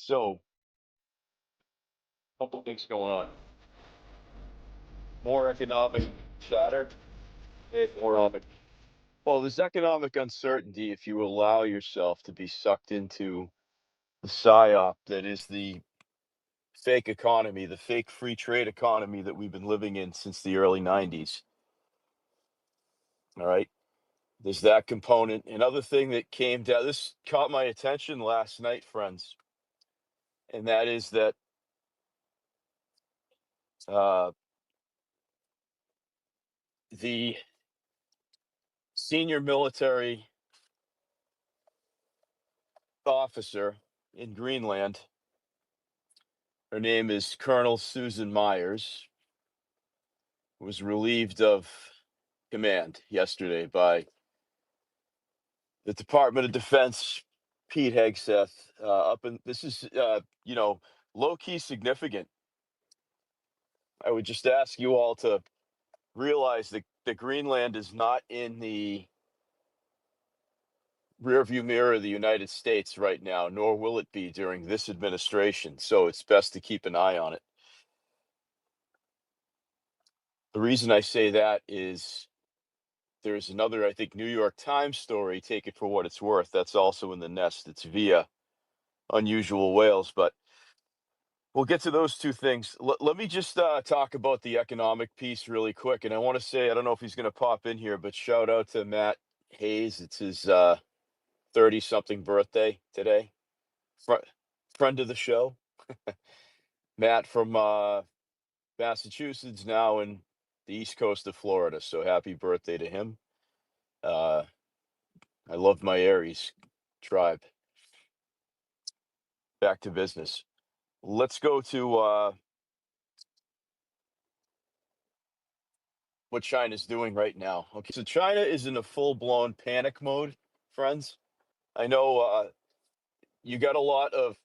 So, couple things going on. More economic chatter, and more economic. Well, there's economic uncertainty if you allow yourself to be sucked into the psyop that is the fake economy, the fake free trade economy that we've been living in since the early 90s. All right. There's that component. Another thing that came down, this caught my attention last night, friends, and that is that uh, the senior military officer in Greenland, her name is Colonel Susan Myers, was relieved of command yesterday by the Department of Defense, Pete Hegseth. Up in this is, low key significant. I would just ask you all to realize that Greenland is not in the rearview mirror of the United States right now, nor will it be during this administration. So it's best to keep an eye on it. The reason I say that is there's another, I think, New York Times story, take it for what it's worth. That's also in the nest. It's via Unusual Whales, but we'll get to those two things. Let me just talk about the economic piece really quick. And I want to say, I don't know if he's going to pop in here, but shout out to Matt Hayes. It's his 30 something birthday today. Fr- Friend of the show. Matt from Massachusetts, now in the east coast of Florida. So happy birthday to him. Uh, I love my Aries tribe. Back to business. Let's go to what China's doing right now. Okay, so China is in a full-blown panic mode, friends. I know you got a lot of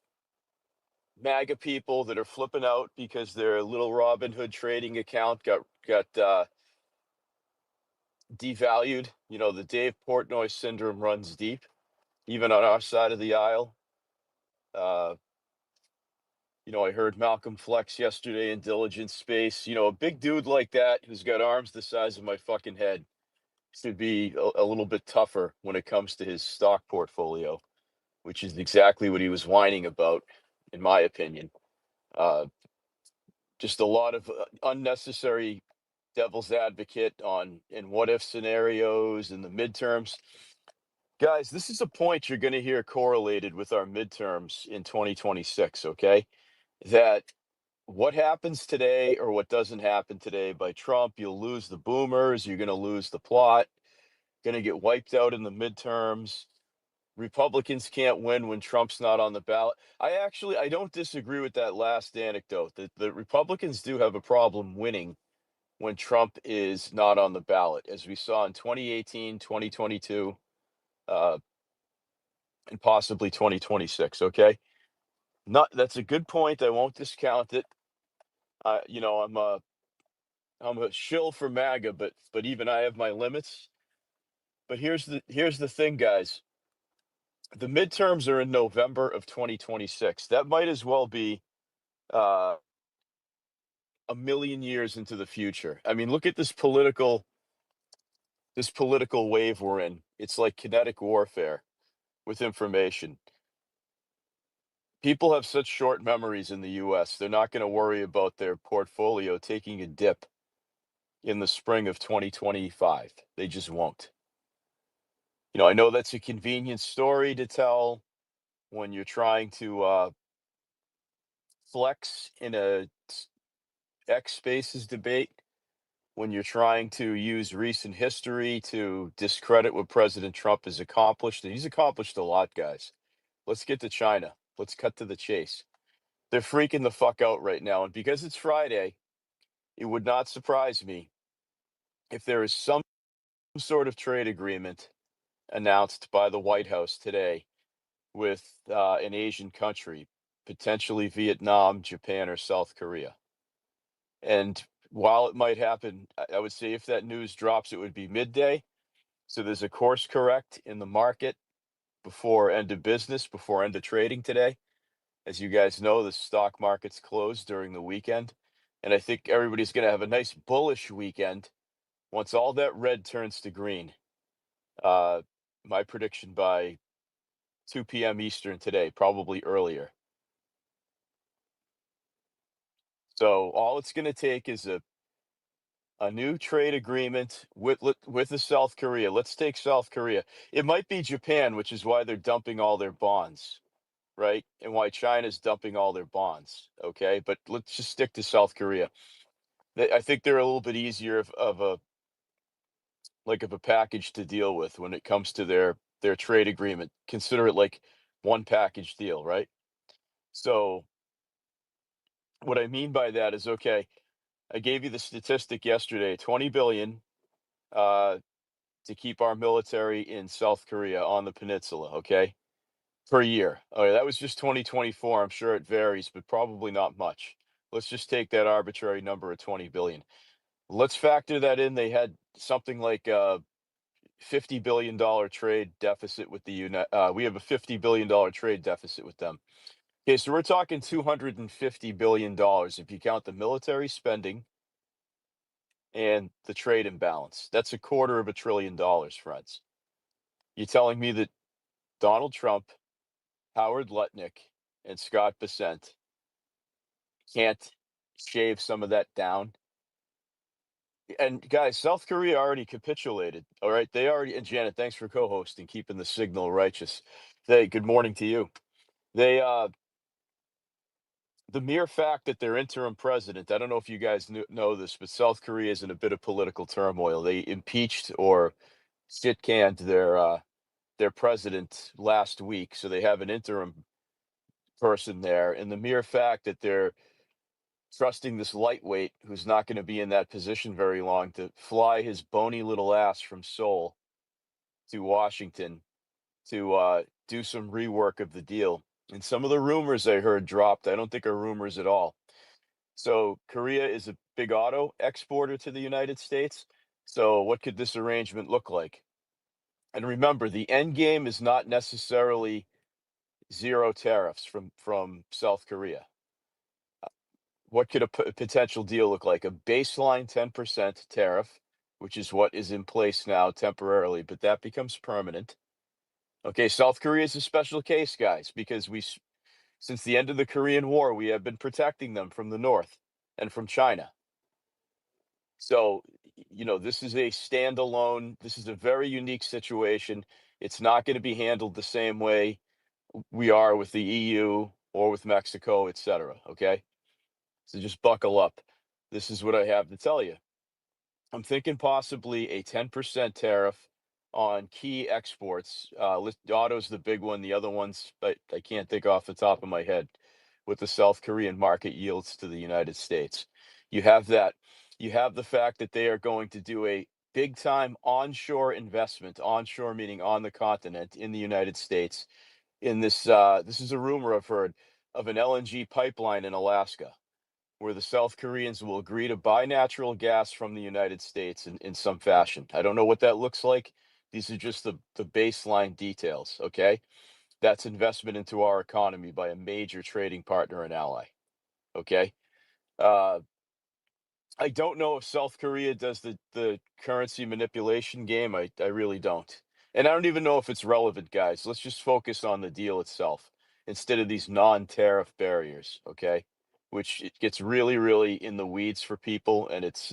MAGA people that are flipping out because their little Robin Hood trading account got devalued. You know, the Dave Portnoy syndrome runs deep, even on our side of the aisle. Uh, I heard Malcolm Flex yesterday in Diligence Space. A big dude like that who's got arms the size of my fucking head should be a little bit tougher when it comes to his stock portfolio, which is exactly what he was whining about, in my opinion. Uh, just a lot of unnecessary devil's advocate on in what if scenarios in the midterms. Guys, this is a point you're going to hear correlated with our midterms in 2026, okay? That what happens today or what doesn't happen today by Trump, you'll lose the boomers, you're going to lose the plot, going to get wiped out in the midterms. Republicans can't win when Trump's not on the ballot. I don't disagree with that last anecdote. That the Republicans do have a problem winning when Trump is not on the ballot, as we saw in 2018, 2022, and possibly 2026. Okay, not that's a good point. I won't discount it. I'm a shill for MAGA, but even I have my limits. But here's the thing, guys. The midterms are in November of 2026. That might as well be uh, a million years into the future. I mean, look at this political wave we're in. It's like kinetic warfare with information. People have such short memories in the US. They're not going to worry about their portfolio taking a dip in the spring of 2025. They just won't. I know that's a convenient story to tell when you're trying to flex in a X Spaces debate, when you're trying to use recent history to discredit what President Trump has accomplished. And he's accomplished a lot, guys. Let's get to China. Let's cut to the chase. They're freaking the fuck out right now. And because it's Friday, it would not surprise me if there is some sort of trade agreement announced by the White House today with an Asian country, potentially Vietnam, Japan, or South Korea. And while it might happen, I would say if that news drops, it would be midday. So there's a course correct in the market before end of business, before end of trading today. As you guys know, the stock market's closed during the weekend, and I think everybody's going to have a nice bullish weekend once all that red turns to green. Uh, my prediction by 2 p.m. Eastern today, probably earlier. So all it's going to take is a new trade agreement with the South Korea. Let's take South Korea. It might be Japan, which is why they're dumping all their bonds, right? And why China's dumping all their bonds. Okay, but let's just stick to South Korea. I think they're a little bit easier of a of a package to deal with when it comes to their trade agreement. Consider it like one package deal, right? So what I mean by that is, okay, I gave you the statistic yesterday, 20 billion uh, to keep our military in South Korea on the peninsula, okay, per year. Okay, that was just 2024. I'm sure it varies, but probably not much. Let's just take that arbitrary number of 20 billion. Let's factor that in. They had something like $50 billion trade deficit with the we have a $50 billion trade deficit with them. Okay, so we're talking $250 billion if you count the military spending and the trade imbalance. That's a quarter of $1 trillion, friends. You're telling me that Donald Trump, Howard Lutnick, and Scott Bessent can't shave some of that down? And guys, South Korea already capitulated. All right, they already. And Janet, thanks for co-hosting, keeping the signal righteous. Hey, good morning to you. They the mere fact that their interim president, I don't know if you guys know this, but South Korea is in a bit of political turmoil. They impeached or shit canned their president last week, so they have an interim person there. And the mere fact that they're trusting this lightweight who's not going to be in that position very long to fly his bony little ass from Seoul to Washington to do some rework of the deal. And some of the rumors I heard dropped, I don't think are rumors at all. So Korea is a big auto exporter to the United States. So what could this arrangement look like? And remember, the end game is not necessarily zero tariffs from South Korea. What could a potential deal look like? A baseline 10% tariff, which is what is in place now temporarily, but that becomes permanent. Okay, South Korea is a special case, guys, because since the end of the Korean War, we have been protecting them from the North and from China. So, this is a standalone, this is a very unique situation. It's not going to be handled the same way we are with the EU or with Mexico, et cetera. Okay. So just buckle up. This is what I have to tell you. I'm thinking possibly a 10% tariff on key exports. Auto's the big one. The other ones, I can't think off the top of my head with the South Korean market yields to the United States. You have that. You have the fact that they are going to do a big time onshore investment, onshore meaning on the continent in the United States. In this is a rumor I've heard of an LNG pipeline in Alaska where the South Koreans will agree to buy natural gas from the United States in some fashion. I don't know what that looks like. These are just the baseline details, okay? That's investment into our economy by a major trading partner and ally, okay? Uh, I don't know if South Korea does the currency manipulation game. I really don't. And I don't even know if it's relevant, guys. Let's just focus on the deal itself instead of these non-tariff barriers, okay? Which it gets really, really in the weeds for people, and it's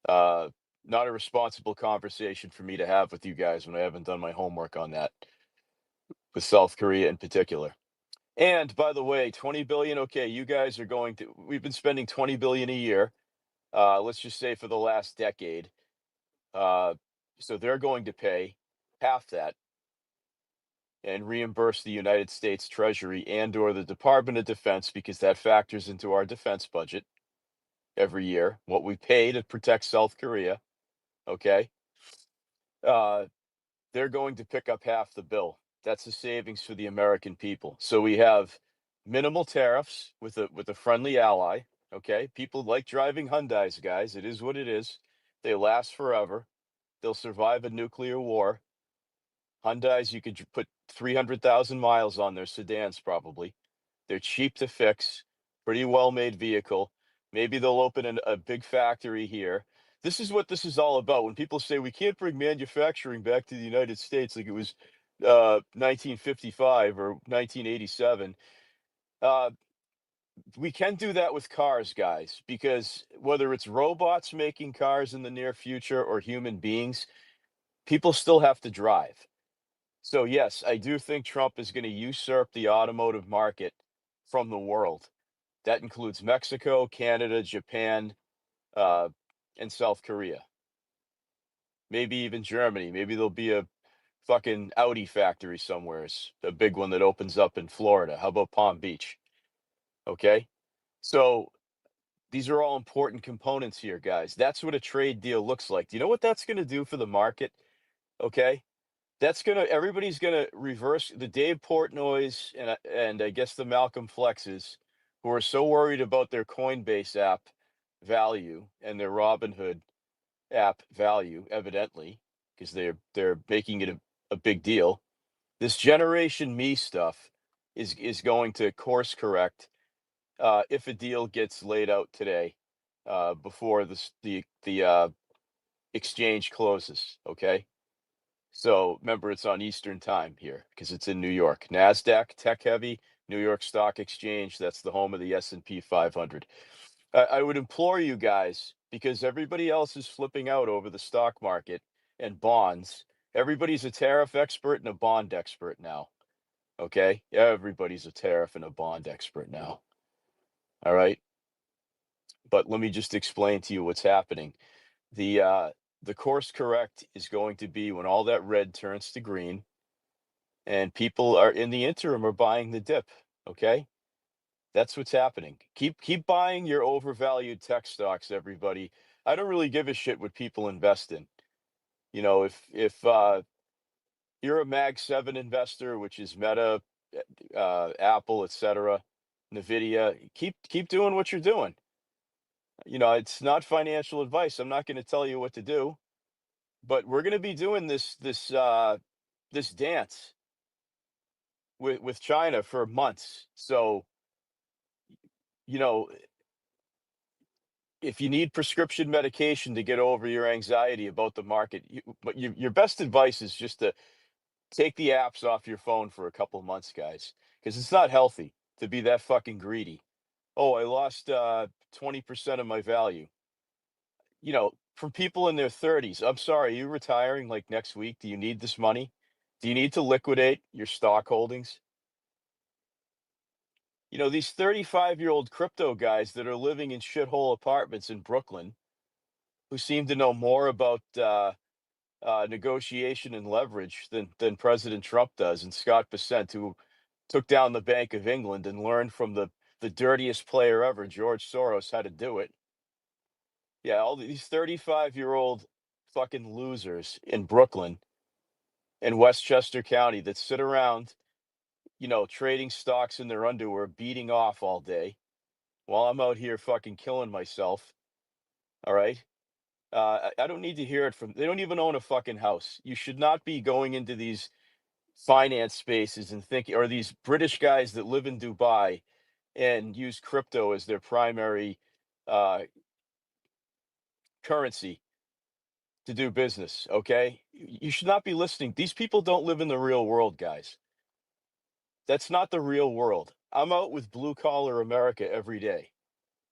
uh not a responsible conversation for me to have with you guys when I haven't done my homework on that with South Korea in particular. And by the way, 20 billion, okay, you guys are going to we've been spending 20 billion a year, let's just say for the last decade. Uh, so they're going to pay half that and reimburse the United States Treasury and or the Department of Defense because that factors into our defense budget every year, what we pay to protect South Korea, okay? Uh, they're going to pick up half the bill. That's a savings for the American people. So we have minimal tariffs with a friendly ally, okay? People like driving Hyundais, guys. It is what it is. They last forever. They'll survive a nuclear war. Hyundais, you could put 300,000 miles on their sedans probably. They're cheap to fix, pretty well made vehicle. Maybe they'll open a big factory here. This is what this is all about. When people say we can't bring manufacturing back to the United States like it was 1955 or 1987, uh, we can do that with cars, guys, because whether it's robots making cars in the near future or human beings, people still have to drive. So, yes, I do think Trump is going to usurp the automotive market from the world. That includes Mexico, Canada, Japan, uh, and South Korea. Maybe even Germany. Maybe there'll be a fucking Audi factory somewheres, a big one that opens up in Florida. How about Palm Beach? Okay. So these are all important components here, guys. That's what a trade deal looks like. Do you know what that's going to do for the market? Okay. That's gonna everybody's gonna reverse the Dave Portnoys and I guess the Malcolm Flexes who are so worried about their Coinbase app value and their Robinhood app value, evidently, because they're making it a big deal. This Generation Me stuff is going to course correct if a deal gets laid out today before the exchange closes. Okay. So remember, it's on Eastern time here because it's in New York. Nasdaq, tech heavy, New York Stock Exchange. That's the home of the S&P 500. I would implore you guys, because everybody else is flipping out over the stock market and bonds. Everybody's a tariff expert and a bond expert now. Okay, everybody's a tariff and a bond expert now. All right, but let me just explain to you what's happening. The course correct is going to be when all that red turns to green and people are in the interim are buying the dip. Okay, that's what's happening. Keep buying your overvalued tech stocks, everybody. I don't really give a shit what people invest in. You know, if you're a Mag 7 investor, which is Meta, Apple, etc., Nvidia, keep doing what you're doing. You know, it's not financial advice. I'm not going to tell you what to do, but we're going to be doing this dance with China for months. So, you know, if you need prescription medication to get over your anxiety about the market, your best advice is just to take the apps off your phone for a couple months, guys, because it's not healthy to be that fucking greedy. Oh, I lost 20% of my value. You know, from people in their 30s. I'm sorry, are you retiring like next week? Do you need this money? Do you need to liquidate your stock holdings? You know, these 35-year-old crypto guys that are living in shithole apartments in Brooklyn who seem to know more about negotiation and leverage than President Trump does, and Scott Bessent, who took down the Bank of England and learned from the dirtiest player ever, George Soros, how to do it. Yeah, all these 35-year-old fucking losers in Brooklyn and Westchester County that sit around, you know, trading stocks in their underwear, beating off all day while I'm out here fucking killing myself. All right. I don't need to hear it from. They don't even own a fucking house. You should not be going into these finance spaces and thinking, or these British guys that live in Dubai and use crypto as their primary uh, currency to do business. Okay, you should not be listening. These people don't live in the real world, guys. That's not the real world. I'm out with blue collar America every day.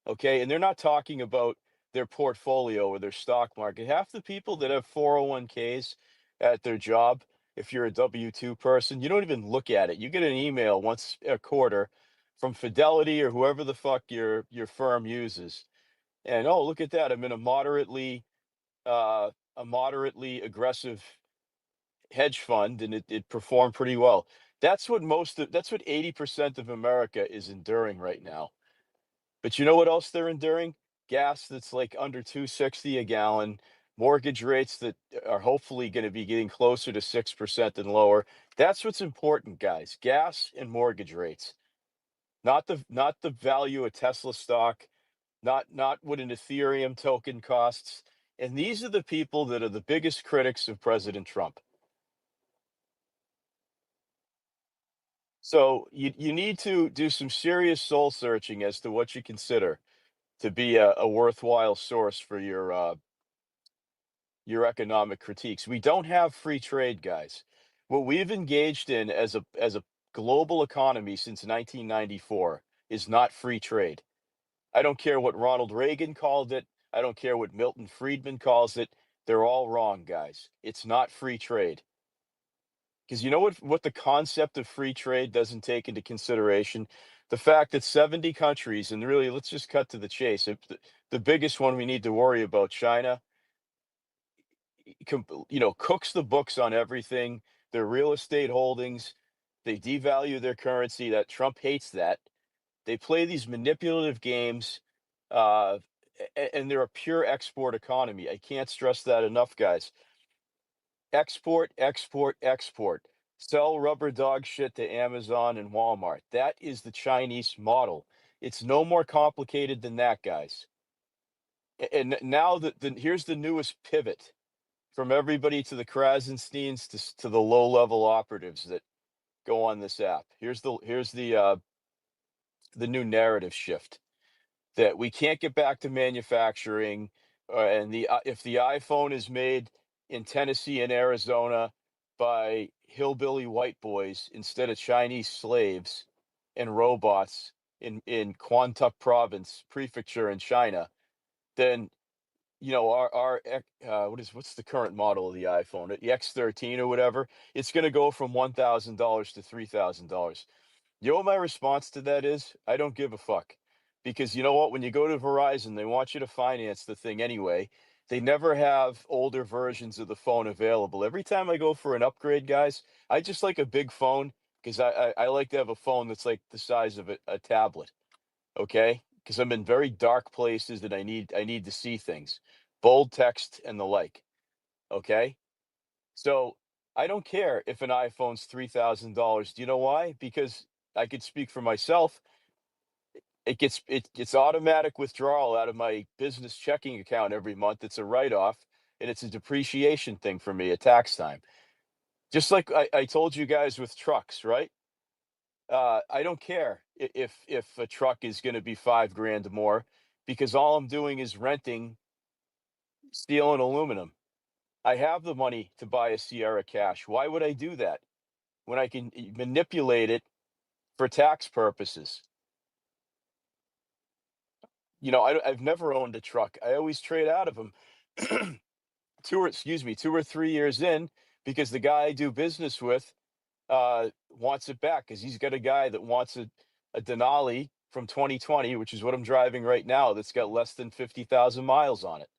Okay, and they're not talking about their portfolio or their stock market. Half the people that have 401ks at their job, if you're a W-2 person, you don't even look at it. You get an email once a quarter from Fidelity or whoever the fuck your firm uses. And oh, look at that. I'm in a moderately aggressive hedge fund and it performed pretty well. That's what 80% of America is enduring right now. But you know what else they're enduring? Gas that's like under 260 a gallon, mortgage rates that are hopefully going to be getting closer to 6% and lower. That's what's important, guys. Gas and mortgage rates. Not the value of Tesla stock, not what an Ethereum token costs. And these are the people that are the biggest critics of President Trump. So you need to do some serious soul searching as to what you consider to be a worthwhile source for your economic critiques. We don't have free trade, guys. What we've engaged in as a global economy since 1994 is not free trade. I don't care what Ronald Reagan called it. I don't care what Milton Friedman calls it. They're all wrong, guys. It's not free trade. Because you know what the concept of free trade doesn't take into consideration? The fact that 70 countries, and really, let's just cut to the chase. The biggest one we need to worry about, China, cooks the books on everything, their real estate holdings. They devalue their currency. That Trump hates that. They play these manipulative games, uh, and they're a pure export economy. I can't stress that enough, guys. Export, export, export. Sell rubber dog shit to Amazon and Walmart. That is the Chinese model. It's no more complicated than that, guys. And now here's the newest pivot from everybody to the Krasensteins to the low level operatives that go on this app. Here's the new narrative shift that we can't get back to manufacturing, and the if the iPhone is made in Tennessee and Arizona by hillbilly white boys instead of Chinese slaves and robots in Quantuck Province prefecture in China, then our what's the current model of the iPhone, the X13 or whatever, it's going to go from $1,000 to $3,000. You know what my response to that is? I don't give a fuck. Because you know what? When you go to Verizon, they want you to finance the thing anyway. They never have older versions of the phone available. Every time I go for an upgrade, guys, I just like a big phone because I like to have a phone that's like the size of a tablet. Okay? Because I'm in very dark places that I need to see things, bold text and the like. Okay? So I don't care if an iPhone's $3,000. Do you know why? Because I could speak for myself. It gets automatic withdrawal out of my business checking account every month. It's a write off, and it's a depreciation thing for me at tax time. Just like I told you guys with trucks, right? I don't care if a truck is going to be 5 grand more because all I'm doing is renting steel and aluminum. I have the money to buy a Sierra Cash. Why would I do that when I can manipulate it for tax purposes? I've never owned a truck. I always trade out of them 2 or 3 years in because the guy I do business with wants it back because he's got a guy that wants a Denali from 2020, which is what I'm driving right now, that's got less than 50,000 miles on it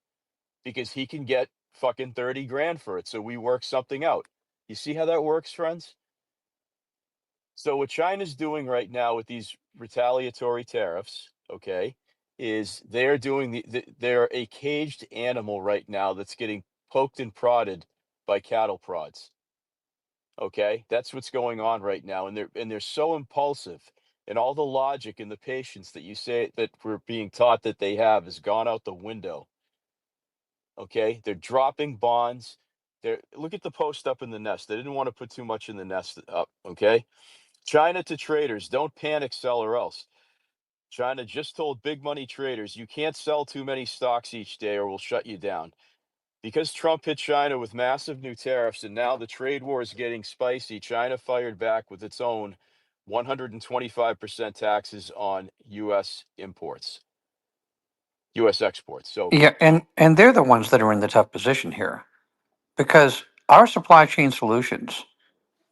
because he can get fucking 30 grand for it. So we work something out. You see how that works, friends? So what China's doing right now with these retaliatory tariffs, okay, is they're doing they're a caged animal right now that's getting poked and prodded by cattle prods. Okay, that's what's going on right now, and they're so impulsive, and all the logic and the patience that you say that we're being taught that they have has gone out the window. Okay, they're dropping bonds. They're look at the post up in the nest. They didn't want to put too much in the nest up. Okay, China to traders, don't panic, sell or else. China just told big money traders, you can't sell too many stocks each day or we'll shut you down. Because Trump hit China with massive new tariffs and now the trade war is getting spicy, China fired back with its own 125% taxes on US imports, US exports. So, Yeah, and they're the ones that are in the tough position here because our supply chain solutions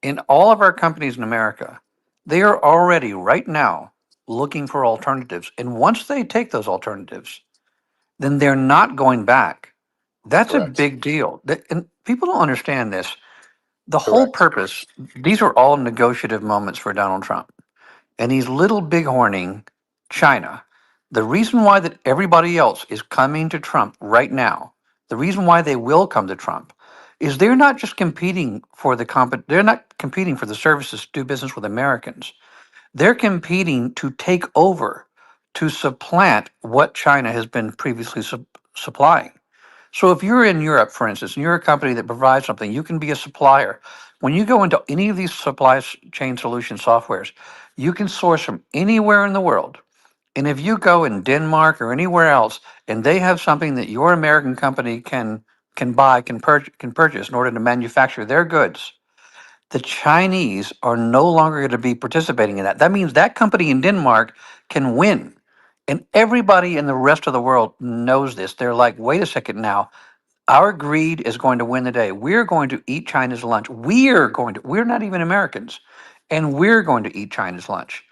in all of our companies in America, they are already right now looking for alternatives. And once they take those alternatives, then they're not going back. That's a correct. big deal. And people don't understand this. The whole Correct. purpose, these are all negotiative moments for Donald Trump. And he's little bighorning China. The reason why that everybody else is coming to Trump right now, the reason why they will come to Trump, is they're not just competing for they're not competing for the services to do business with Americans. They're competing to take over, to supplant what China has been previously supplying. So if you're in Europe, for instance, and you're a company that provides something, you can be a supplier When you go into any of these chain solution softwares, you can source from anywhere in the world. And if you go in Denmark or anywhere else, and they have something that your American company can buy, can purchase in order to manufacture their goods, the Chinese are no longer going to be participating in that. That means that company in Denmark can win. And everybody in the rest of the world knows this. They're like, wait a second now. Our greed is going to win the day. We're going to eat China's lunch. We're not even Americans. And we're going to eat China's lunch.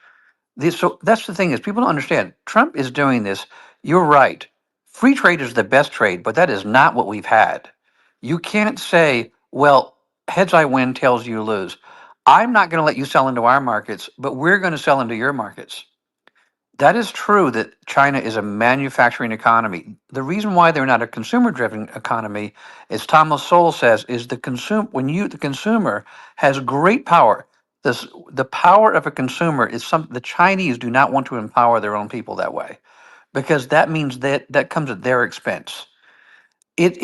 So that's the thing is people don't understand. Trump is doing this. You're right. Free trade is the best trade, but that is not what we've had. You can't say, well, heads I win, tails you lose. I'm not going to let you sell into our markets, but we're going to sell into your markets. That is true that China is a manufacturing economy. The reason why they're not a consumer-driven economy, as Thomas Sowell says, is the consumer has great power. The power of a consumer is the Chinese do not want to empower their own people that way because that means that comes at their expense. It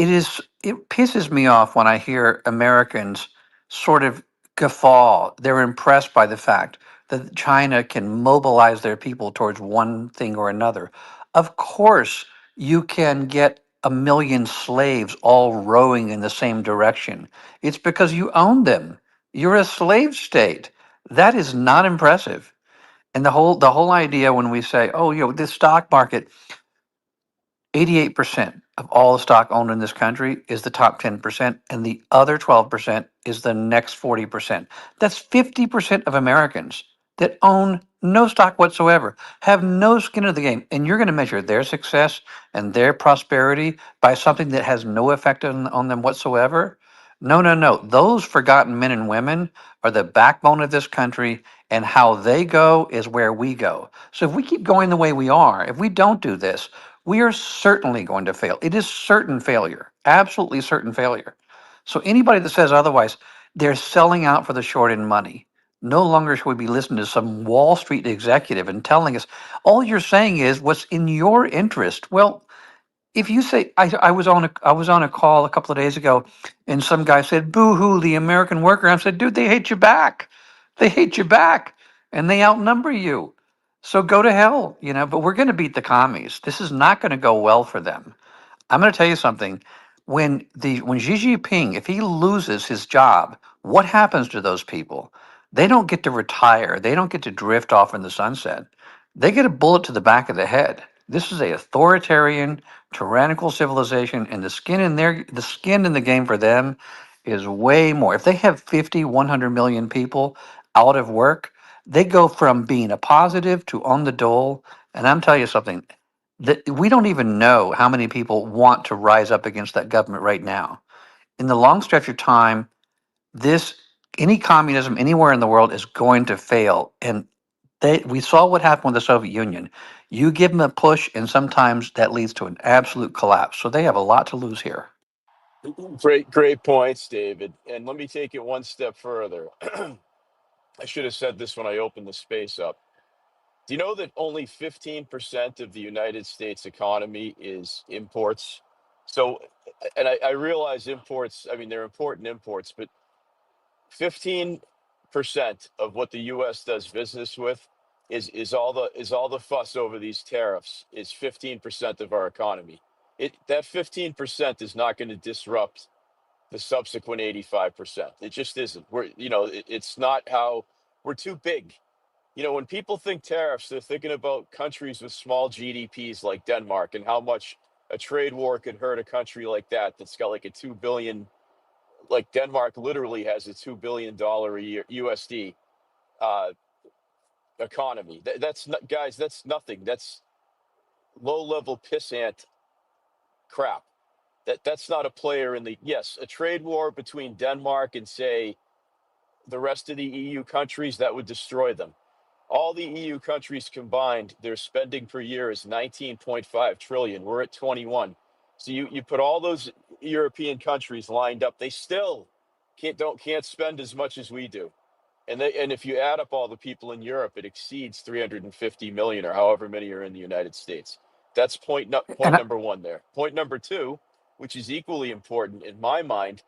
pisses me off when I hear Americans sort of guffaw. They're impressed by the fact that China can mobilize their people towards one thing or another. Of course, you can get a million slaves all rowing in the same direction. It's because you own them. You're a slave state. That is not impressive. And the whole idea when we say, oh, the stock market, 88% of all the stock owned in this country is the top 10%, and the other 12% is the next 40%. That's 50% of Americans that own no stock whatsoever, have no skin in the game. And you're going to measure their success and their prosperity by something that has no effect on them whatsoever? No, no, no. Those forgotten men and women are the backbone of this country, and how they go is where we go. So if we keep going the way we are, if we don't do this, we are certainly going to fail. It is certain failure, absolutely certain failure. So anybody that says otherwise, they're selling out for the short end money. No longer should we be listening to some Wall Street executive and telling us all you're saying is what's in your interest. Well, if you say I was on a call a couple of days ago, and some guy said, "Boo hoo, the American worker." I said, "Dude, they hate you back. They hate you back, and they outnumber you. So go to hell, you know." But we're going to beat the commies. This is not going to go well for them. I'm going to tell you something. When Xi Jinping, if he loses his job, what happens to those people? They don't get to retire. They don't get to drift off in the sunset. They get a bullet to the back of the head. This is a authoritarian, tyrannical civilization, and the skin in the game for them is way more. If they have 50, 100 million people out of work, they go from being a positive to on the dole. And I'm telling you something that we don't even know how many people want to rise up against that government right now. In the long stretch of time, this any communism anywhere in the world is going to fail. And we saw what happened with the Soviet Union. You give them a push, and sometimes that leads to an absolute collapse. So they have a lot to lose here. Great points, David. And let me take it one step further. I should have said this when I opened the space up. Do you know that only 15% of the United States economy is imports? So, and I realize imports, I mean, they're important imports, but 15% of what the US does business with is all the fuss over these tariffs is 15% of our economy. That 15% is not going to disrupt the subsequent 85%. It just isn't. It's not how we're too big. When people think tariffs, they're thinking about countries with small GDPs like Denmark and how much a trade war could hurt a country like that that's got like a 2 billion, like Denmark literally has a $2 billion a year USD uh, economy. That's not, guys, that's nothing. That's low level pissant crap. That's not a player in the, yes, a trade war between Denmark and say the rest of the EU countries that would destroy them. All the EU countries combined, their spending per year is 19.5 trillion. We're at 21. So you put all those European countries lined up, they still can't spend as much as we do. And if you add up all the people in Europe, it exceeds 350 million or however many are in the United States. That's point And number one there. Point number two, which is equally important in my mind,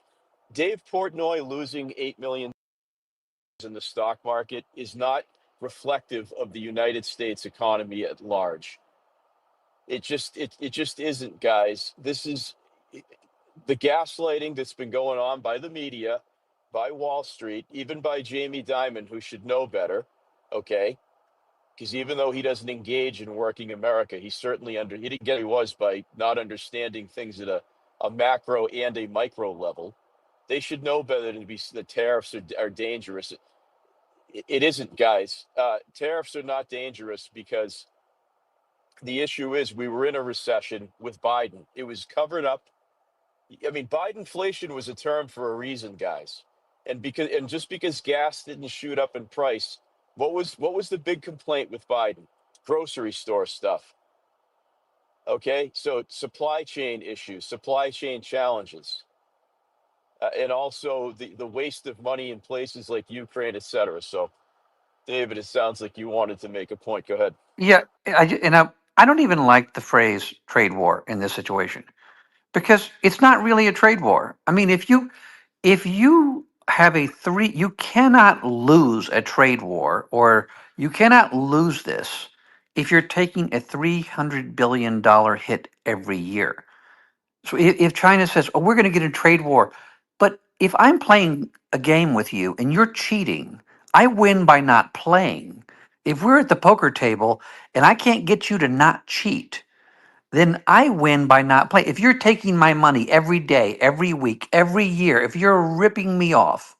Dave Portnoy losing 8 million in the stock market is not reflective of the United States economy at large. It just isn't, guys. This is the gaslighting that's been going on by the media, by Wall Street, even by Jamie Dimon, who should know better. Okay, because even though he doesn't engage in working America, he didn't get where he was by not understanding things at a macro and a micro level. They should know better than to be the tariffs are dangerous. It isn't, guys. Tariffs are not dangerous because the issue is we were in a recession with Biden. It was covered up. I mean, Bidenflation was a term for a reason, guys. And just because gas didn't shoot up in price, what was the big complaint with Biden? Grocery store stuff. Okay, so supply chain issues, supply chain challenges, and also the waste of money in places like Ukraine, et cetera. So, David, it sounds like you wanted to make a point. Go ahead. Yeah, I don't even like the phrase trade war in this situation because it's not really a trade war. I mean, if you have you cannot lose a trade war, or you cannot lose this if you're taking a $300 billion hit every year. So if China says, "Oh, we're going to get a trade war," but if I'm playing a game with you and you're cheating, I win by not playing. If we're at the poker table and I can't get you to not cheat, then I win by not playing. If you're taking my money every day, every week, every year, if you're ripping me off,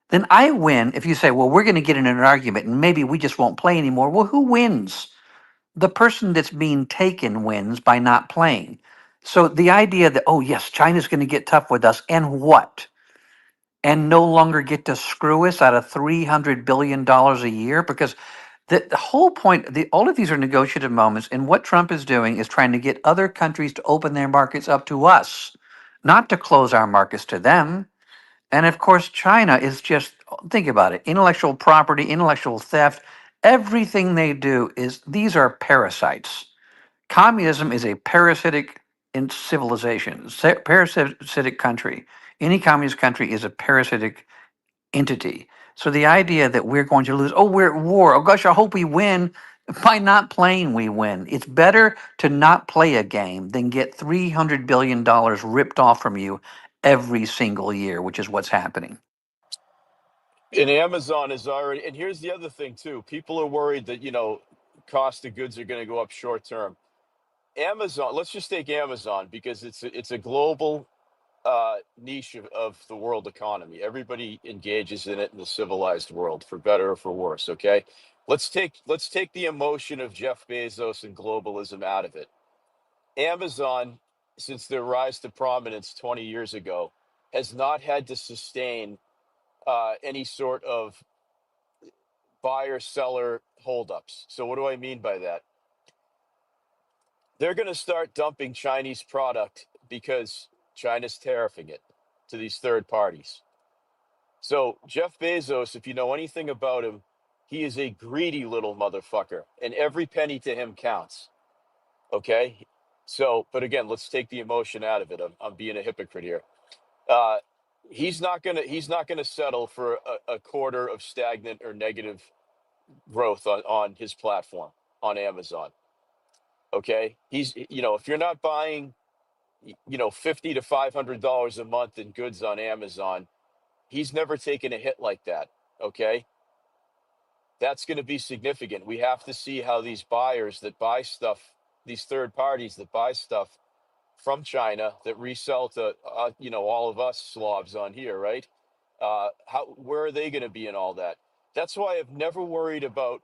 then I win. If you say, "Well, we're going to get in an argument and maybe we just won't play anymore," well, who wins? The person that's being taken wins by not playing. So the idea that, oh, yes, China's going to get tough with us, and what? And no longer get to screw us out of $300 billion a year? Because the whole point, all of these are negotiative moments. And what Trump is doing is trying to get other countries to open their markets up to us, not to close our markets to them. And of course, China is just, think about it, intellectual property, intellectual theft. Everything they do is, these are parasites. Communism is a parasitic in civilization, parasitic country. Any communist country is a parasitic entity. So the idea that we're going to lose, oh, we're at war, oh gosh, I hope we win. By not playing, we win. It's better to not play a game than get $300 billion ripped off from you every single year, which is what's happening. And Amazon is already, and here's the other thing too. People are worried that, cost of goods are going to go up short term. Amazon, let's just take Amazon because it's a global niche of the world economy. Everybody engages in it in the civilized world, for better or for worse. Okay, let's take the emotion of Jeff Bezos and globalism out of it. Amazon, since their rise to prominence 20 years ago, has not had to sustain any sort of buyer seller holdups. So what do I mean by that? They're going to start dumping Chinese product because China's tariffing it to these third parties. So Jeff Bezos, if you know anything about him, he is a greedy little motherfucker, and every penny to him counts. Okay. So, but again, let's take the emotion out of it. I'm being a hypocrite here. Uh, he's not gonna settle for a quarter of stagnant or negative growth on his platform on Amazon. Okay. If you're not buying, $50 to $500 a month in goods on Amazon, he's never taken a hit like that. Okay. That's going to be significant. We have to see how these buyers that buy stuff, these third parties that buy stuff from China that resell to, all of us slobs on here, right? Where are they going to be in all that? That's why I've never worried about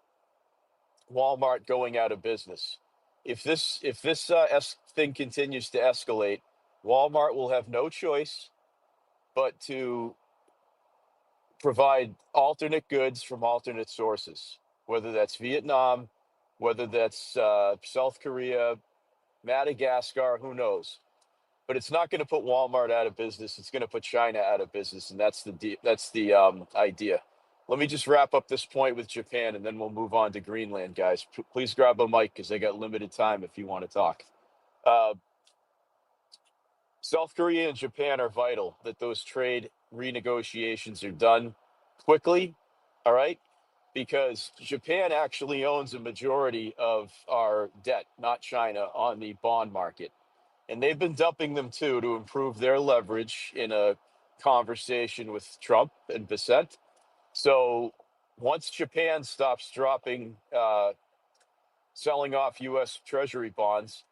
Walmart going out of business. If this thing continues to escalate, Walmart will have no choice but to provide alternate goods from alternate sources, whether that's Vietnam, whether that's South Korea, Madagascar, who knows? But it's not going to put Walmart out of business. It's going to put China out of business, and that's the idea. Let me just wrap up this point with Japan, and then we'll move on to Greenland, guys. Please grab a mic because they got limited time if you want to talk. Uh, South Korea and Japan are vital that those trade renegotiations are done quickly. All right. Because Japan actually owns a majority of our debt, not China, on the bond market. And they've been dumping them too to improve their leverage in a conversation with Trump and Bissett. So once Japan stops selling off U.S. Treasury bonds,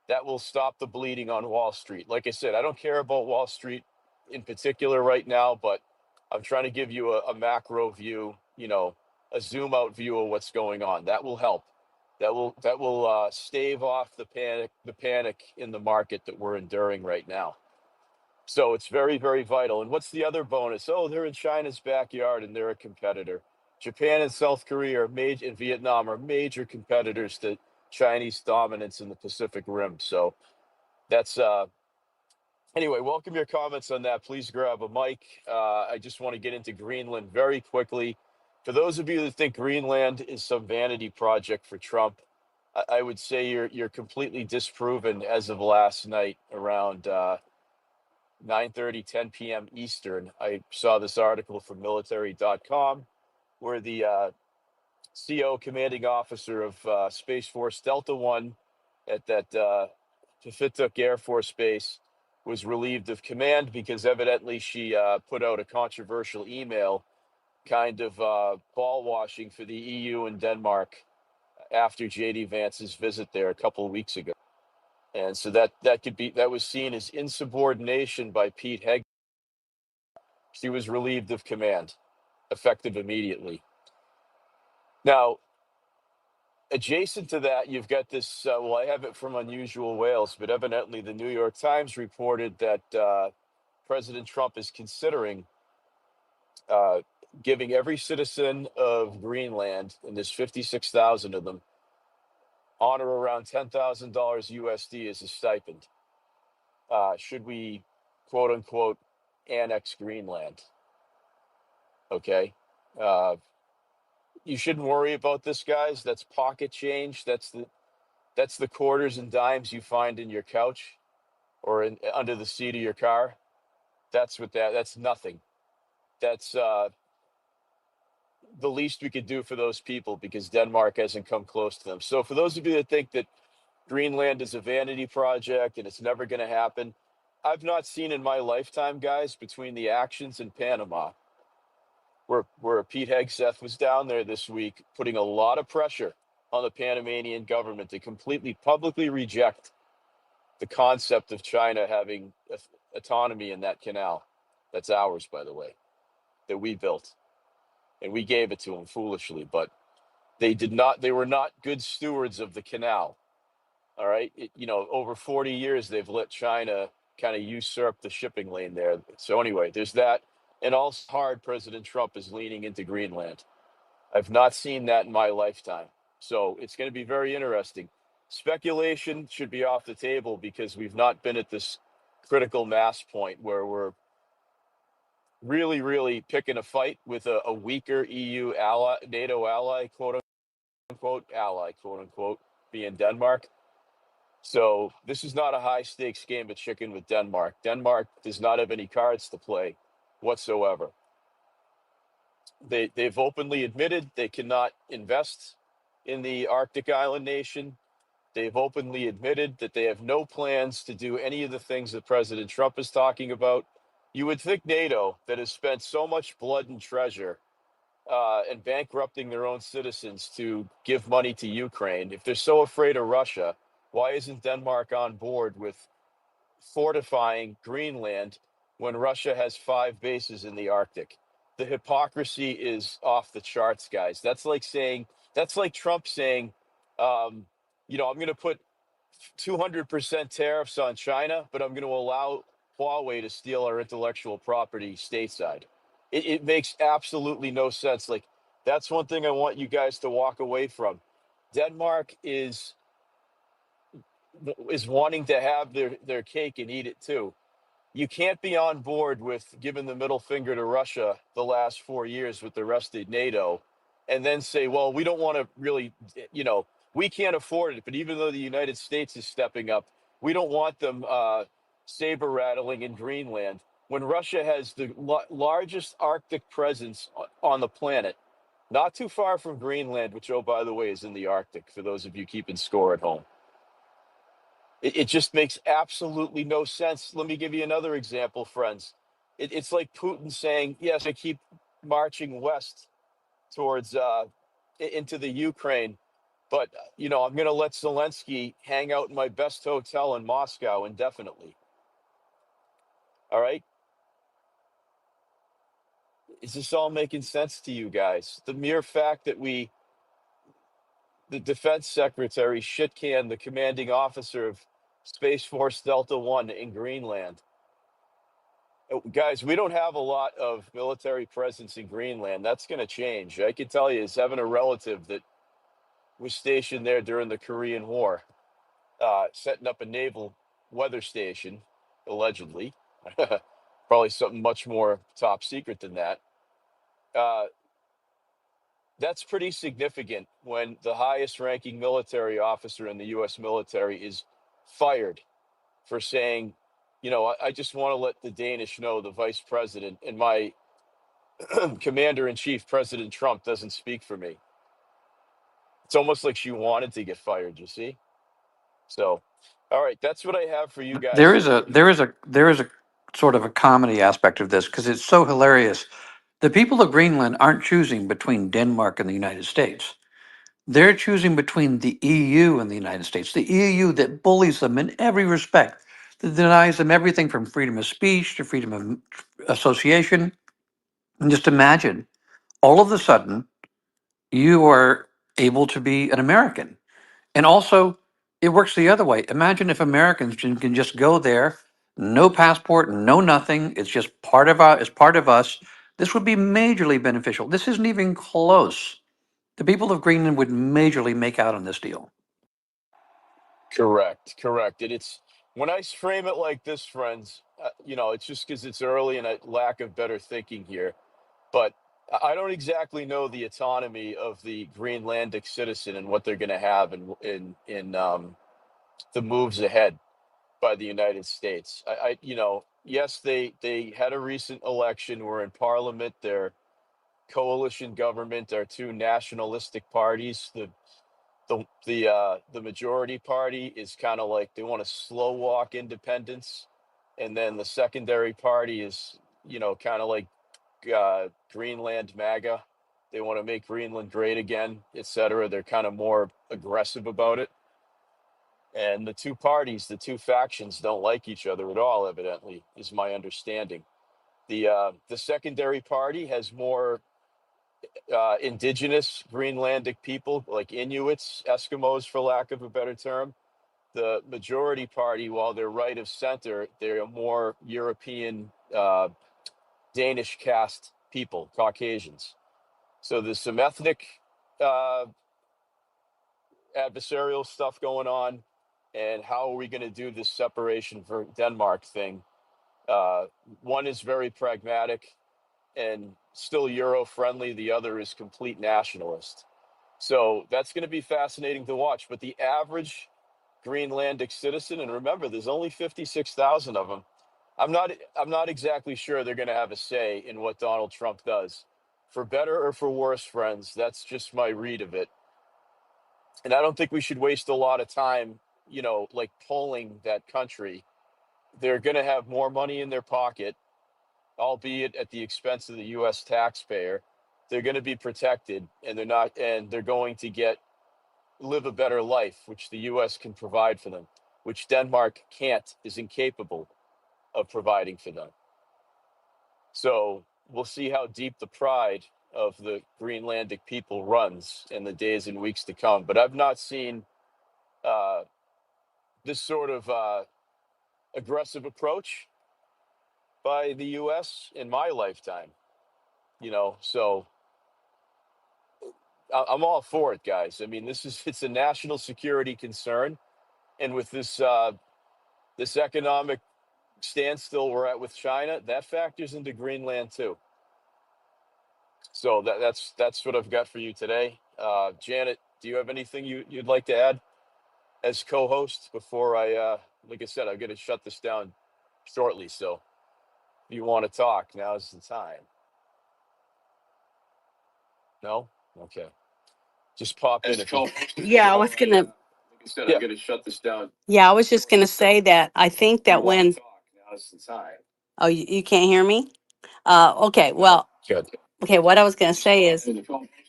that will stop the bleeding on Wall Street. Like I said, I don't care about Wall Street in particular right now, but I'm trying to give you a macro view, a zoom out view of what's going on. That will help. That will stave off the panic in the market that we're enduring right now. So it's very, very vital. And what's the other bonus? Oh, they're in China's backyard and they're a competitor. Japan and South Korea are major, and Vietnam are major competitors to Chinese dominance in the Pacific Rim. So that's anyway. Welcome your comments on that. Please grab a mic. I just want to get into Greenland very quickly. For those of you that think Greenland is some vanity project for Trump, I would say you're completely disproven as of last night around 9:30, 10 p.m. Eastern. I saw this article from military.com where the CO commanding officer of Space Force Delta One at that Pacific Air Force Base was relieved of command because evidently she put out a controversial email, kind of ball washing for the EU and Denmark after JD Vance's visit there a couple of weeks ago. And so that was seen as insubordination by Pete Heg. She was relieved of command, effective immediately. Now, adjacent to that, you've got this. Well, I have it from Unusual Whales, but evidently the New York Times reported that President Trump is considering uh, giving every citizen of Greenland, and there's 56,000 of them, on or around $10,000 USD as a stipend. Should we, quote unquote, annex Greenland? Okay. Uh, you shouldn't worry about this, guys. That's pocket change. That's the quarters and dimes you find in your couch or under the seat of your car. That's nothing. That's the least we could do for those people because Denmark hasn't come close to them. So for those of you that think that Greenland is a vanity project and it's never going to happen, I've not seen in my lifetime, guys, between the actions in Panama, where Pete Hegseth was down there this week, putting a lot of pressure on the Panamanian government to completely publicly reject the concept of China having autonomy in that canal. That's ours, by the way, that we built. And we gave it to them foolishly, but they were not good stewards of the canal. All right. Over 40 years, they've let China kind of usurp the shipping lane there. So anyway, there's that. And also hard President Trump is leaning into Greenland. I've not seen that in my lifetime. So it's going to be very interesting. Speculation should be off the table because we've not been at this critical mass point where we're really, really picking a fight with a weaker EU ally, NATO ally, quote unquote, ally, quote unquote, being Denmark. So this is not a high stakes game of chicken with Denmark. Denmark does not have any cards to play whatsoever. They've openly admitted they cannot invest in the Arctic island nation. They've openly admitted that they have no plans to do any of the things that President Trump is talking about. You would think NATO, that has spent so much blood and treasure and bankrupting their own citizens to give money to Ukraine, if they're so afraid of Russia, why isn't Denmark on board with fortifying Greenland when Russia has 5 bases in the Arctic? The hypocrisy is off the charts, guys. That's like Trump saying, um, I'm going to put 200% tariffs on China, but I'm going to allow Huawei to steal our intellectual property stateside. It makes absolutely no sense. Like, that's one thing I want you guys to walk away from. Denmark is wanting to have their cake and eat it too. You can't be on board with giving the middle finger to Russia the last 4 years with the rest of NATO and then say, well, we don't want to really, we can't afford it. But even though the United States is stepping up, we don't want them saber rattling in Greenland when Russia has the largest Arctic presence on the planet, not too far from Greenland, which, oh, by the way, is in the Arctic, for those of you keeping score at home. It just makes absolutely no sense. Let me give you another example, friends. It's like Putin saying, yes, I keep marching west towards into the Ukraine, but I'm going to let Zelensky hang out in my best hotel in Moscow indefinitely. All right, is this all making sense to you guys? The mere fact that the defense secretary shit canned the commanding officer of Space Force Delta One in Greenland. Guys, we don't have a lot of military presence in Greenland. That's going to change. I can tell you, as having a relative that was stationed there during the Korean War, setting up a naval weather station, allegedly. Probably something much more top secret than that. Uh, that's pretty significant when the highest ranking military officer in the U.S. military is fired for saying, I just want to let the Danish know the vice president and my commander in chief, President Trump, doesn't speak for me. It's almost like she wanted to get fired, you see? So, all right, that's what I have for you There guys. is a sort of a comedy aspect of this because it's so hilarious. The people of Greenland aren't choosing between Denmark and the United States. They're choosing between the EU and the United States. The EU that bullies them in every respect, that denies them everything from freedom of speech to freedom of association. And just imagine, all of a sudden, you are able to be an American. And also, it works the other way. Imagine if Americans can just go there, no passport, no nothing. It's just it's part of us. This would be majorly beneficial. This isn't even close. The people of Greenland would majorly make out on this deal. Correct, correct. And it's when I frame it like this, friends, it's just because it's early and a lack of better thinking here. But I don't exactly know the autonomy of the Greenlandic citizen and what they're going to have in the moves ahead by the United States. Yes, they had a recent election. We're in Parliament. Their coalition government are two nationalistic parties. The majority party is kind of like they want to slow walk independence, and then the secondary party is kind of like Greenland MAGA. They want to make Greenland great again, etc. They're kind of more aggressive about it. And the two parties, the two factions, don't like each other at all. Evidently, is my understanding. The secondary party has more indigenous Greenlandic people, like Inuits, Eskimos, for lack of a better term. The majority party, while they're right of center, they're more European, Danish cast people, Caucasians. So there's some ethnic uh, adversarial stuff going on. And how are we going to do this separation for Denmark thing? Uh, One is very pragmatic and still Euro friendly. The other is complete nationalist. So that's going to be fascinating to watch. But the average Greenlandic citizen, and remember, there's only 56,000 of them. I'm not exactly sure they're going to have a say in what Donald Trump does. For better or for worse, friends, that's just my read of it. And I don't think we should waste a lot of time, like polling that country. They're going to have more money in their pocket, albeit at the expense of the US taxpayer. They're going to be protected, and they're going to live a better life, which the US can provide for them, which Denmark can't, is incapable of providing for them. So we'll see how deep the pride of the Greenlandic people runs in the days and weeks to come. But I've not seen uh, this sort of aggressive approach by the US in my lifetime, so I'm all for it, guys. I mean, it's a national security concern. And with this economic standstill we're at with China, that factors into Greenland too. So that's what I've got for you today. Janet, do you have anything you'd like to add as co-host before like I said, I'm going to shut this down shortly. So if you want to talk, now's the time. No? Okay. Just pop in if you. Yeah, I was gonna. Like I said, I'm gonna shut this down. Yeah, I was just gonna say that I think You that want to when. talk, now's the time. Oh, you can't hear me? Okay. No? Well, Good. okay. What I was gonna say is.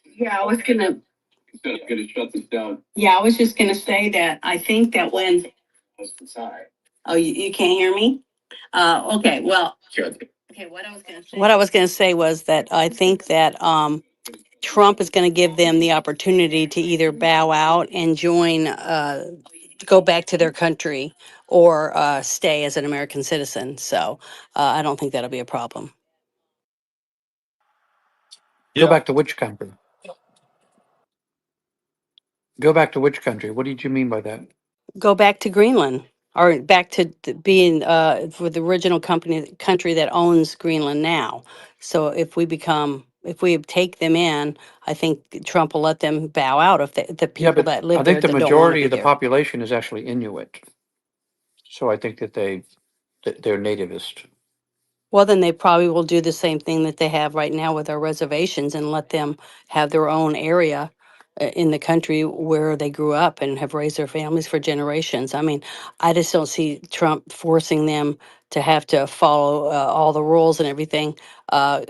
Yeah, I was gonna. I'm gonna shut this down. Yeah, I was just gonna say that I think that when. Now's the time. Oh, you can't hear me? Okay. Well. Good. Okay. What I was gonna say was that I think that Trump is going to give them the opportunity to either bow out and join, go back to their country, or stay as an American citizen. So I don't think that'll be a problem. Go Yeah. back to which country? Go back to which country? What did you mean by that? Go back to Greenland, or back to being for the original country that owns Greenland now. So if we take them in, I think Trump will let them bow out if the Yeah, people but that I live think there the that don't want to majority be of the there. population is actually Inuit. So I think that they're nativist. Well, then they probably will do the same thing that they have right now with our reservations and let them have their own area in the country where they grew up and have raised their families for generations. I mean, I just don't see Trump forcing them to have to follow all the rules and everything uh,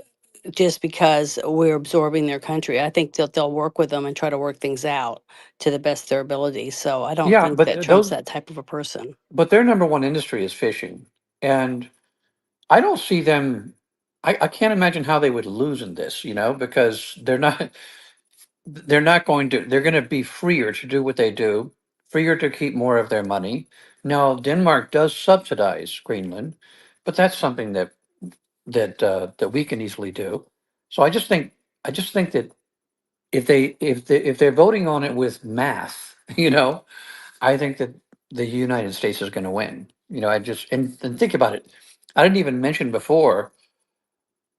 just because we're absorbing their country. I think they'll work with them and try to work things out to the best of their ability. So I don't Yeah, think but that Trump's that type of a person. but their number one industry is fishing, and I don't see them. I can't imagine how they would lose in this, because they're not going to, they're going to be freer to do what they do, freer to keep more of their money. Now, Denmark does subsidize Greenland, but that's something that we can easily do. So I just think that if they're voting on it with math, I think that the United States is going to win. And think about it. I didn't even mention before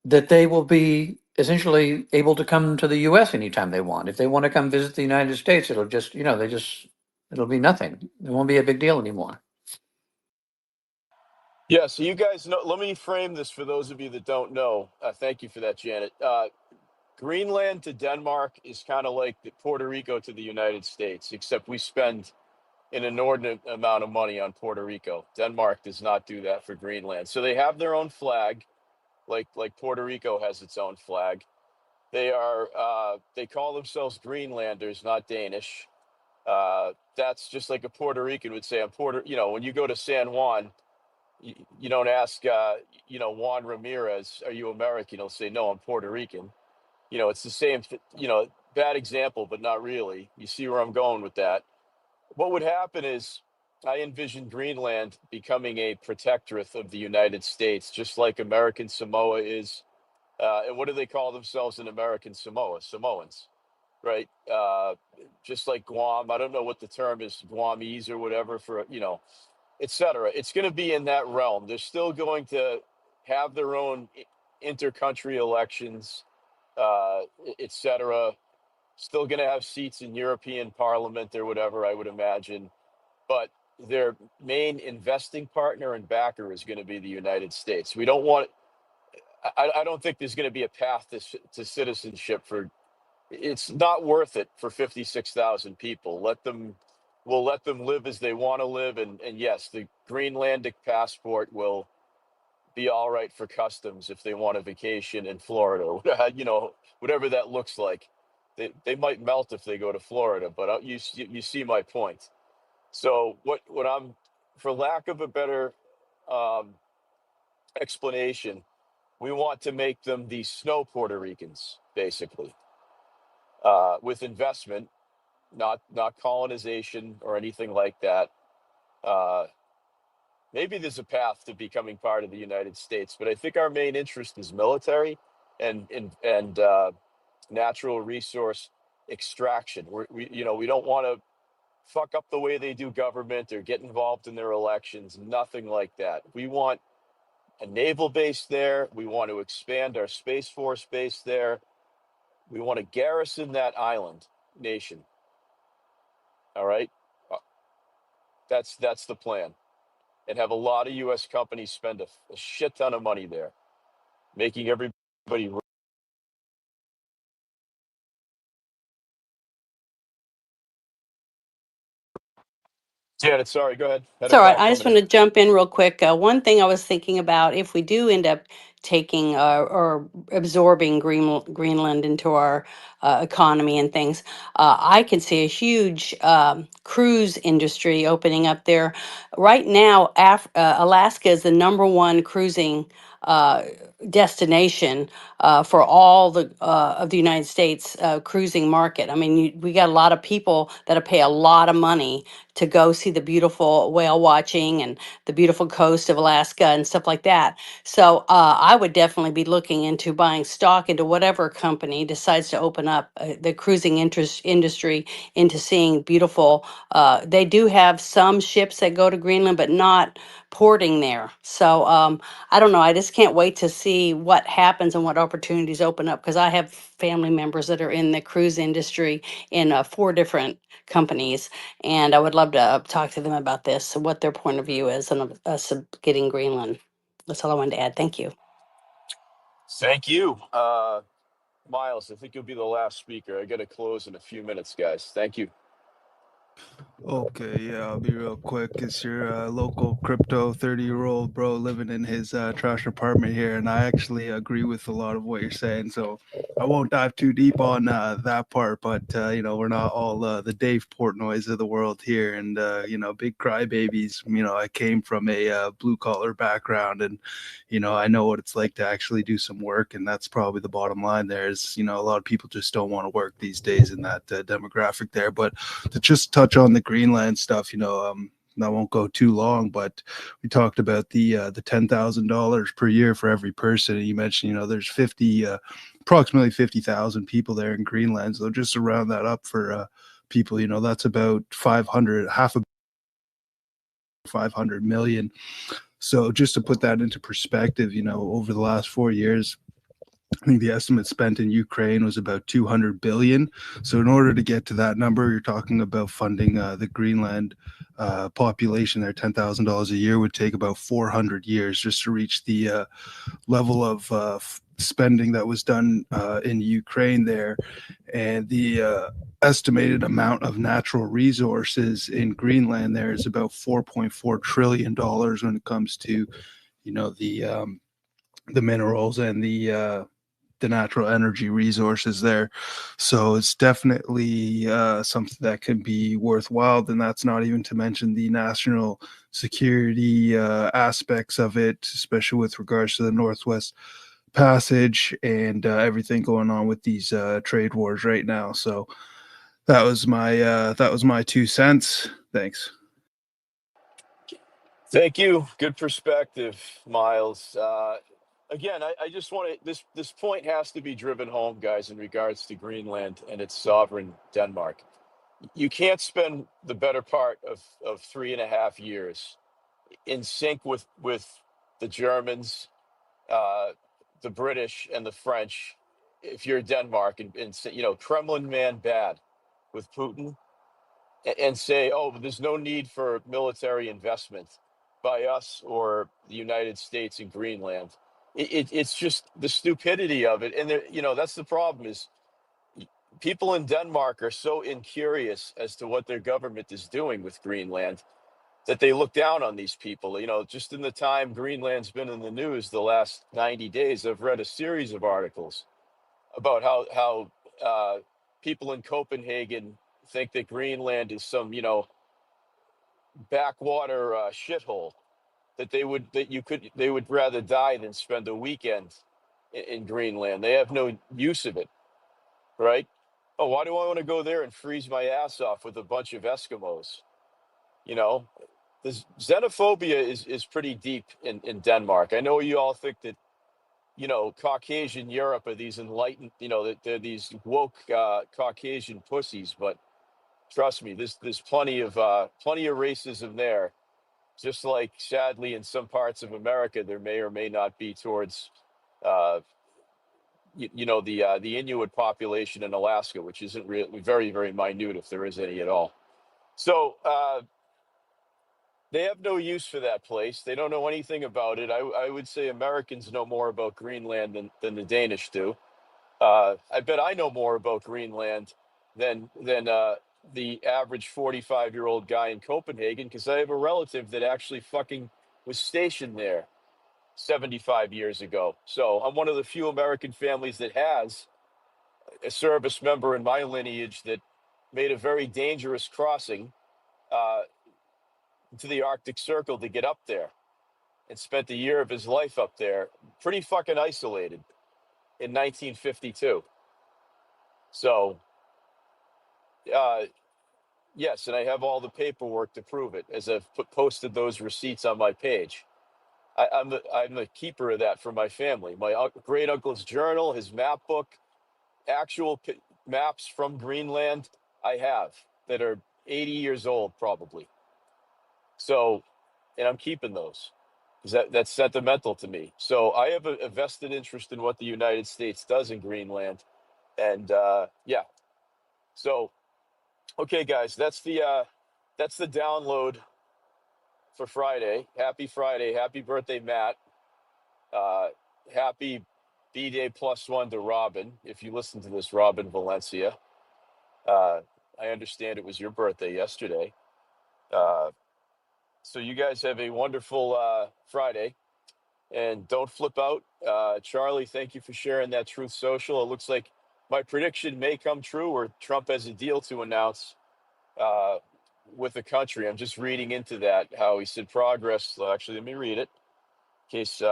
that they will be essentially able to come to the US anytime they want. If they want to come visit the United States, it'll just, it'll be nothing. It won't be a big deal anymore. Yeah. So you guys know. Let me frame this for those of you that don't know. Thank you for that, Janet. Greenland to Denmark is kind of like Puerto Rico to the United States, except we spend an inordinate amount of money on Puerto Rico. Denmark does not do that for Greenland. So they have their own flag, like Puerto Rico has its own flag. They call themselves Greenlanders, not Danish. That's just like a Puerto Rican would say. I'm Puerto. When you go to San Juan, you don't ask, Juan Ramirez, are you American? He'll say, no, I'm Puerto Rican. It's the same. Bad example, but not really. You see where I'm going with that. What would happen is I envision Greenland becoming a protectorate of the United States, just like American Samoa is. And what do they call themselves in American Samoa? Samoans, right? Just like Guam. I don't know what the term is, Guamese or whatever for, et cetera. It's going to be in that realm. They're still going to have their own intercountry elections, et cetera. Still going to have seats in European Parliament or whatever, I would imagine. But their main investing partner and backer is going to be the United States. We don't want. I don't think there's going to be a path to citizenship for. It's not worth it for 56,000 people. We'll let them live as they want to live, and yes, the Greenlandic passport will be all right for customs if they want a vacation in Florida. Whatever that looks like. They might melt if they go to Florida, but you see my point. So what I'm, for lack of a better um, explanation, we want to make them the snow Puerto Ricans, basically, with investment, not colonization or anything like that. Uh, Maybe there's a path to becoming part of the United States, but I think our main interest is military and natural resource extraction. We don't want to fuck up the way they do government or get involved in their elections. Nothing like that. We want a naval base there. We want to expand our Space Force base there. We want to garrison that island nation. All right. Uh, That's the plan. and have a lot of U.S. companies spend a shit ton of money there, making everybody. Janet, sorry, go ahead. Had It's a all right. call I just coming want in. to jump in real quick. One thing I was thinking about, if we do end up taking or absorbing Greenland into our economy and things, I can see a huge cruise industry opening up there. Right now, Alaska is the number one cruising destination for all of the United States cruising market. I mean, we got a lot of people that pay a lot of money to go see the beautiful whale watching and the beautiful coast of Alaska and stuff like that. So I would definitely be looking into buying stock into whatever company decides to open up the cruising industry into seeing beautiful. They do have some ships that go to Greenland, but not porting there. So I don't know. I just can't wait to see what happens and what opportunities open up, because I have family members that are in the cruise industry in 4 different companies, and I would love to talk to them about this, what their point of view is on us getting Greenland. That's all I wanted to add. Thank you. Thank you, Miles. I think you'll be the last speaker. I got to close in a few minutes, guys. Thank you. Okay, yeah, I'll be real quick. It's your local crypto 30-year-old bro living in his trash apartment here, and I actually agree with a lot of what you're saying. So I won't dive too deep on that part, but we're not all the Dave Portnoys of the world here, and big crybabies. I came from a blue collar background, and I know what it's like to actually do some work, and that's probably the bottom line. There is, a lot of people just don't want to work these days in that demographic there, but to just touch on the Greenland stuff, I won't go too long, but we talked about the $10,000 per year for every person. And you mentioned, there's approximately 50,000 people there in Greenland. So just to round that up for people, that's about 500 million. So just to put that into perspective, over the last 4 years, I think the estimate spent in Ukraine was about 200 billion. So in order to get to that number, you're talking about funding the Greenland population there. $10,000 a year would take about 400 years just to reach the level of spending that was done in Ukraine there. And the estimated amount of natural resources in Greenland there is about $4.4 trillion when it comes to, the minerals and the natural energy resources there. So it's definitely something that can be worthwhile. And that's not even to mention the national security aspects of it, especially with regards to the Northwest Passage and everything going on with these trade wars right now. So that was my 2 cents. Thanks. Thank you. Good perspective, Miles. Again, I just want to this point has to be driven home, guys, in regards to Greenland and its sovereign Denmark. You can't spend the better part of 3.5 years in sync with the Germans, uh, the British, and the French if you're Denmark and say, Kremlin man bad with Putin, and say, oh, there's no need for military investment by us or the United States in Greenland. It's just the stupidity of it. And, that's the problem is people in Denmark are so incurious as to what their government is doing with Greenland that they look down on these people. Just in the time Greenland's been in the news the last 90 days, I've read a series of articles about how people in Copenhagen think that Greenland is some, backwater shithole that they would rather die than spend a weekend in Greenland. They have no use of it, right? Oh, why do I want to go there and freeze my ass off with a bunch of Eskimos? You know, this xenophobia is pretty deep in Denmark. I know you all think that, Caucasian Europe are these enlightened, that they're these woke Caucasian pussies, but trust me, there's plenty of racism there. Just like sadly in some parts of America, there may or may not be towards, uh, the Inuit population in Alaska, which isn't really very very minute if there is any at all. So They have no use for that place. They don't know anything about it. I would say Americans know more about Greenland than the Danish do. I bet I know more about Greenland than the average 45-year-old guy in Copenhagen because I have a relative that actually fucking was stationed there 75 years ago. So I'm one of the few American families that has a service member in my lineage that made a very dangerous crossing uh, to the Arctic Circle to get up there and spent a year of his life up there, pretty fucking isolated in 1952. So, uh, yes, and I have all the paperwork to prove it as I've posted those receipts on my page. I'm the keeper of that for my family. My great uncle's journal, his map book, actual maps from Greenland, I have that are 80 years old probably. So, and I'm keeping those because that's sentimental to me. So I have a vested interest in what the United States does in Greenland, and yeah. So, okay, guys, that's the download for Friday. Happy Friday, happy birthday, Matt. Uh, happy B-Day +1 to Robin. If you listen to this, Robin Valencia. I understand it was your birthday yesterday. So you guys have a wonderful Friday. And don't flip out. Charlie, thank you for sharing that Truth Social. It looks like my prediction may come true where Trump has a deal to announce uh, with the country. I'm just reading into that, how he said progress. Actually, let me read it in case,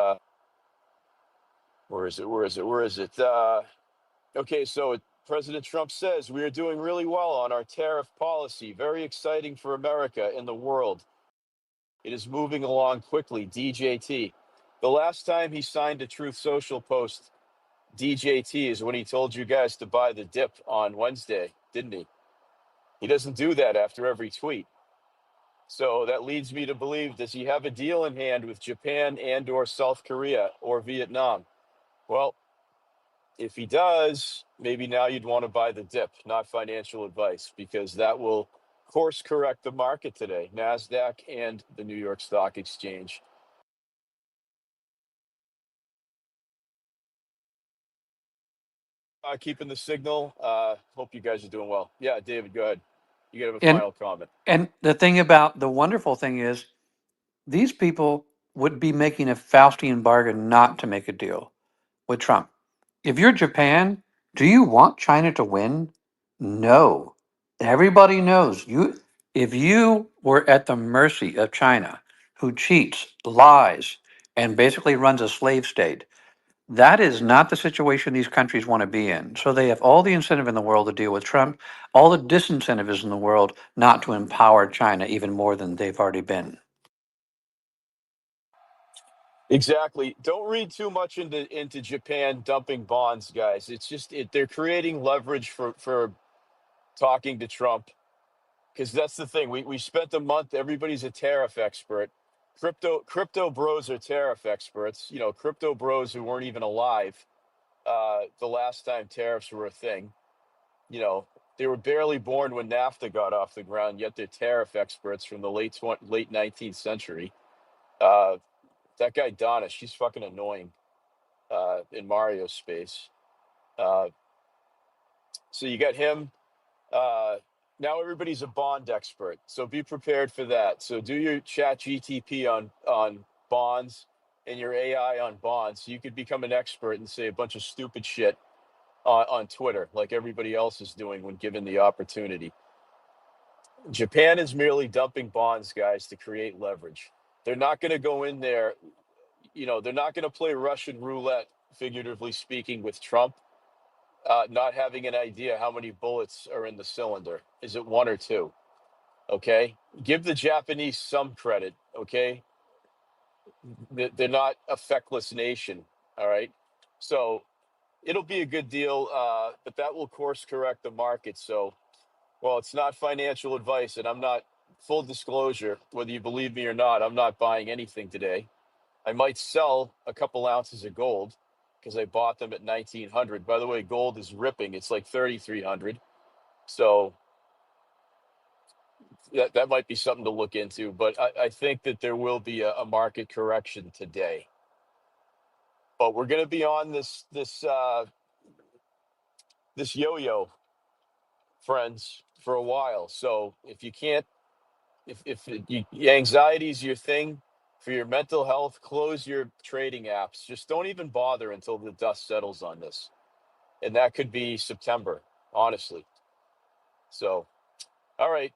where is it? Where is it? Where is it? Okay, so President Trump says we are doing really well on our tariff policy. Very exciting for America and the world. It is moving along quickly. DJT. The last time he signed a Truth Social post, DJT, is when he told you guys to buy the dip on Wednesday, didn't he? He doesn't do that after every tweet. So that leads me to believe, does he have a deal in hand with Japan and or South Korea or Vietnam? Well, if he does, maybe now you'd want to buy the dip, not financial advice, because that will course correct the market today, NASDAQ and the New York Stock Exchange. Keeping the signal. Hope you guys are doing well. Yeah, David, go ahead. You got to have a And final comment. and the thing about the wonderful thing is these people would be making a Faustian bargain not to make a deal with Trump. If you're Japan, do you want China to win? No. Everybody knows you if you were at the mercy of China, who cheats, lies, and basically runs a slave state, that is not the situation these countries want to be in. So they have all the incentive in the world to deal with Trump. All the disincentive is in the world not to empower China even more than they've already been. Exactly. Don't read too much into Japan dumping bonds, guys. It's just they're creating leverage for talking to Trump, because that's the thing. We spent a month. Everybody's a tariff expert. Crypto bros are tariff experts. You know, crypto bros who weren't even alive the last time tariffs were a thing. You know, they were barely born when NAFTA got off the ground. Yet they're tariff experts from the late 19th century. Uh, that guy Donna, she's fucking annoying in Mario's space. Uh, so you got him. Now everybody's a bond expert, so be prepared for that. So do your chat GTP on bonds and your AI on bonds, so you could become an expert and say a bunch of stupid shit on Twitter, like everybody else is doing when given the opportunity. Japan is merely dumping bonds, guys, to create leverage. They're not going to go in there. You know, they're not going to play Russian roulette, figuratively speaking, with Trump. Not having an idea how many bullets are in the cylinder. Is it one or two? Okay. Give the Japanese some credit. Okay. They're not a feckless nation. All right. So it'll be a good deal, but that will course correct the market. So, well, it's not financial advice, and I'm not, full disclosure, whether you believe me or not, I'm not buying anything today. I might sell a couple ounces of gold because I bought them at 1900. By the way, gold is ripping. It's like 3300. So that might be something to look into. But I think that there will be a market correction today. But we're going to be on this yo-yo, friends, for a while. So if you can't, if anxiety is your thing for your mental health, close your trading apps. Just don't even bother until the dust settles on this, and that could be September, honestly. So, all right.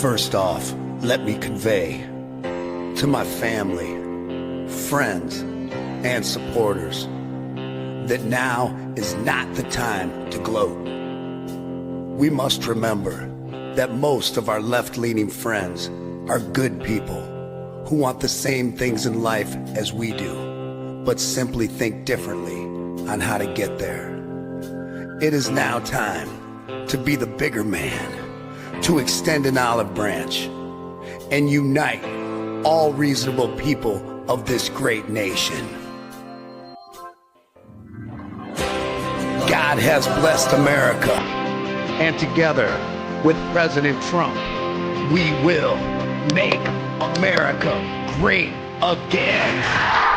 First off, let me convey to my family, friends, and supporters that now is not the time to gloat. We must remember that most of our left-leaning friends are good people who want the same things in life as we do, but simply think differently on how to get there. It is now time to be the bigger man, to extend an olive branch and unite all reasonable people of this great nation. God has blessed America, and together with President Trump, we will make America great again.